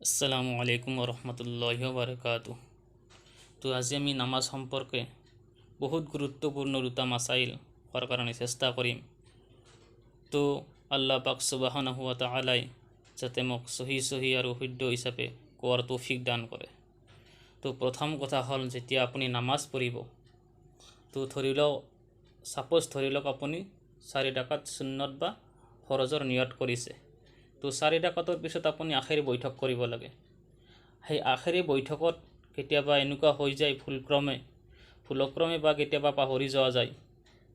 আসসালামু আলাইকুম রহমতুল্লাহি ওয়া বারাকাতুহু। তো আজি আমি নামাজ সম্পর্কে বহুত গুরুত্বপূর্ণ দুটা মাসাইল হওয়ার কারণে চেষ্টা করিম। তো আল্লাহ পাক সুবহানাহু ওয়া তাআলাই যাতে মোক সহি আৰু শুদ্ধ হিচাপে কোৱাৰ তৌফিক দান কৰে। তো প্ৰথম কথা হ'ল, যেতিয়া আপুনি নামাজ পঢ়িব, তো ধৰি লওক আপুনি 4 ৰাকাত সুন্নত বা ফৰজৰ নিয়ত কৰিছে। তো 4 ৰাকাতৰ পিছত আপুনি আখেৰী বৈঠক কৰিব লাগে। সেই আখেৰী বৈঠকত কেতিয়াবা এনেকুৱা হৈ যায় ভুলক্ৰমে বা কেতিয়াবা পাহৰি যোৱা যায়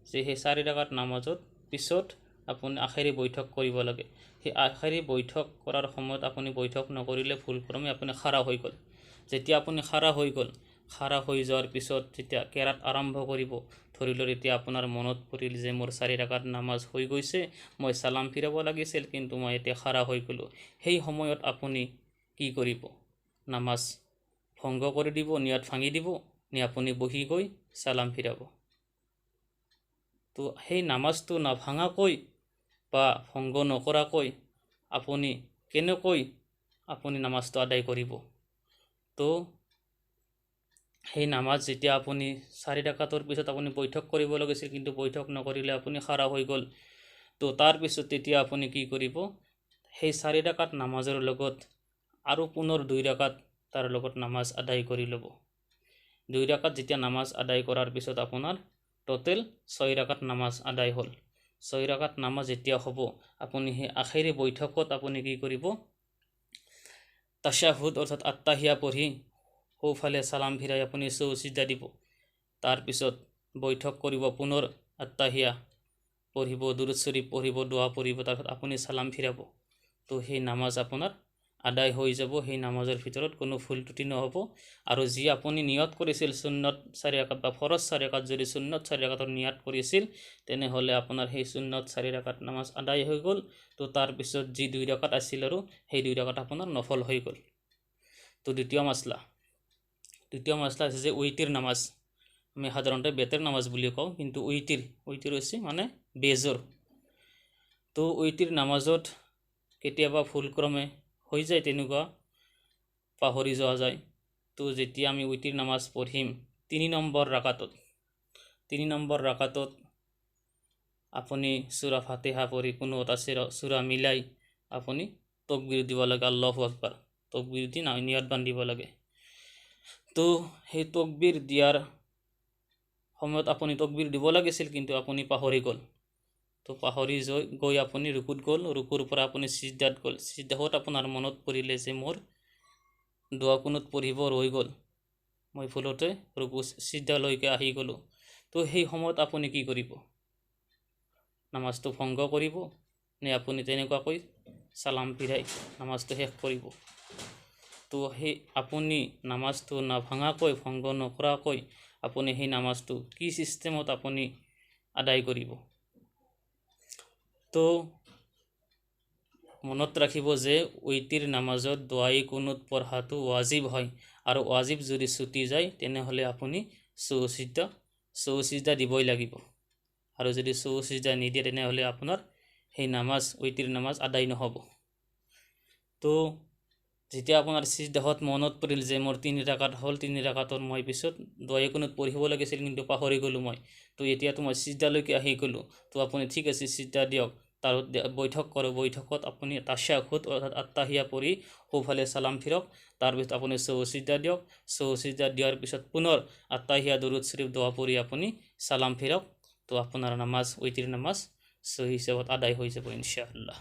যে সেই 4 ৰাকাত নামাজত পিছত আপুনি আখেৰী বৈঠক কৰিব লাগে। সেই আখেৰী বৈঠক কৰাৰ সময়ত আপুনি বৈঠক নকৰিলে ভুলক্ৰমে আপুনি খাৰা হৈ গ'ল। যেতিয়া আপুনি খাৰা হৈ যোৱাৰ পিছত যেতিয়া কেৰাত আৰম্ভ কৰিব, ধৰি লওক এতিয়া আপোনাৰ মনত পৰিল যে মোৰ 4 ৰাকাত নামাজ হৈ গৈছে, মই সালাম ফিৰাব লাগিছিল, কিন্তু মই এতিয়া খাৰা হৈ গ'লোঁ। সেই সময়ত আপুনি কি কৰিব? নামাজ ভংগ কৰি দিব, নিয়ত ভাঙি দিব, নে আপুনি বহি গৈ সালাম ফিৰাব? তো সেই নামাজটো নাভাঙাকৈ বা ভংগ নকৰাকৈ আপুনি কেনেকৈ নামাজটো আদায় কৰিব? তো সেই নামাজ যেতিয়া আপুনি 4 ৰাকাতৰ পিছত আপুনি বৈঠক কৰিব লাগিছিল, কিন্তু বৈঠক নকৰিলে আপুনি খাৰা হৈ গ'ল। তো তাৰপিছত তেতিয়া আপুনি কি কৰিব? সেই 4 ৰাকাত নামাজৰ লগত আৰু পুনৰ 2 ৰাকাত তাৰ লগত নামাজ আদায় কৰি ল'ব। 2 ৰাকাত যেতিয়া নামাজ আদায় কৰাৰ পিছত আপোনাৰ টোটেল 6 ৰাকাত নামাজ আদায় হ'ল। 6 ৰাকাত নামাজ যেতিয়া হ'ব, আপুনি সেই আখেৰী বৈঠকত আপুনি কি কৰিব? তাশাহুদ অৰ্থাৎ আত্তাহিয়া পঢ়ি সোঁফালে সালাম ফিৰাই আপুনি সিজদা দিব। তাৰপিছত বৈঠক কৰিব, পুনৰ আত্তাহিয়া পঢ়িব, দুৰুদ শৰীফ পঢ়িব, দোৱা পঢ়িব, তাৰপিছত আপুনি সালাম ফিৰাব। তো সেই নামাজ আপোনাৰ আদায় হৈ যাব। সেই নামাজৰ ভিতৰত কোনো ভুল ত্ৰুটি নহ'ব। আৰু যি আপুনি নিয়ত কৰিছিল সুন্নত 4 ৰাকাত বা ফৰজ 4 ৰাকাত, যদি সুন্নত 4 ৰাকাতৰ নিয়ত কৰিছিল, তেনেহ'লে আপোনাৰ সেই সুন্নত 4 ৰাকাত নামাজ আদায় হৈ গ'ল। তো তাৰপিছত যি 2 ৰাকাত আছিল আৰু সেই 2 ৰাকাত আপোনাৰ নফল হৈ গ'ল। তো দ্বিতীয় মাসলা আছে যে উইতিৰ নামাজ। আমি সাধাৰণতে বেতেৰ নামাজ বুলি কওঁ, কিন্তু উইতিৰ হৈছে মানে বেজৰ। তো উইতিৰ নামাজত কেতিয়াবা ভুলক্ৰমে হৈ যায়, তেনেকুৱা পাহৰি যোৱা যায়। তো যেতিয়া আমি উইতিৰ নামাজ পঢ়িম 3 নম্বৰ ৰাকাতত আপুনি সূৰা ফাতিহা পঢ়ি কোনো এটা সূৰা মিলাই আপুনি তাকবীৰ দিব লাগে, আল্লাহু আকবাৰ তাকবীৰ দি নিয়ত বান্ধিব লাগে। তো সেই তাকবীৰ দিয়াৰ সময়ত আপুনি তাকবীৰ দিব লাগিছিল, কিন্তু আপুনি পাহৰি গ'ল। তো পাহৰি গৈ আপুনি ৰুকুত গ'ল, ৰুকুৰ পৰা আপুনি সিজদাত গ'ল। সিজদাত আপোনাৰ মনত পৰিলে যে মোৰ দোৱা কুনুত পঢ়িব ৰৈ গ'ল, মই ভুলতে ৰুকু সিজদালৈকে আহি গ'লোঁ। তো সেই সময়ত আপুনি কি কৰিব? নামাজটো ভংগ কৰিব, নে আপুনি তেনেকুৱাকৈ সালাম ফিৰাই নামাজটো শেষ কৰিব? তো সেই আপুনি নামাজটো নাভাঙাকৈ, ভংগ নকৰাকৈ আপুনি সেই নামাজটো কি চিষ্টেমত আপুনি আদায় কৰিব? তো মনত ৰাখিব যে উইতিৰ নামাজত দোৱাই কুনুত পঢ়াটো ৱাজিব হয়, আৰু ৱাজিব যদি ছুটি যায় তেনেহ'লে আপুনি চৌচিজদা দিবই লাগিব। আৰু যদি চৌচিজদা নিদিয়ে তেনেহ'লে আপোনাৰ সেই উইতিৰ নামাজ আদায় নহ'ব। তো যেতিয়া আপোনাৰ সিজদাত মনত পৰিল যে মোৰ 3 ৰাকাত হ'ল, 3 ৰাকাতৰ মই পিছত দোৱাই কুনুত পঢ়িব লাগিছিল, কিন্তু পাহৰি গ'লোঁ মই, তো এতিয়াতো মই সিজদালৈকে আহি গ'লোঁ। তো আপুনি ঠিক আছে সিজদা দিয়ক, তাৰ বৈঠক কৰক। বৈঠকত আপুনি তাশাহুদ অৰ্থাৎ আত্তাহিয়া পঢ়ি সোঁফালে সালাম ফিৰক। তাৰপিছত আপুনি চৌচিজদা দিয়ক। চৌচিজদা দিয়াৰ পিছত পুনৰ আত্তাহিয়া, দুৰুদ শৰীফ, দোৱা পঢ়ি আপুনি সালাম ফিৰক। তো আপোনাৰ উইতিৰ নামাজ সহি হিচাপত আদায় হৈ যাব ইনশাআল্লাহ।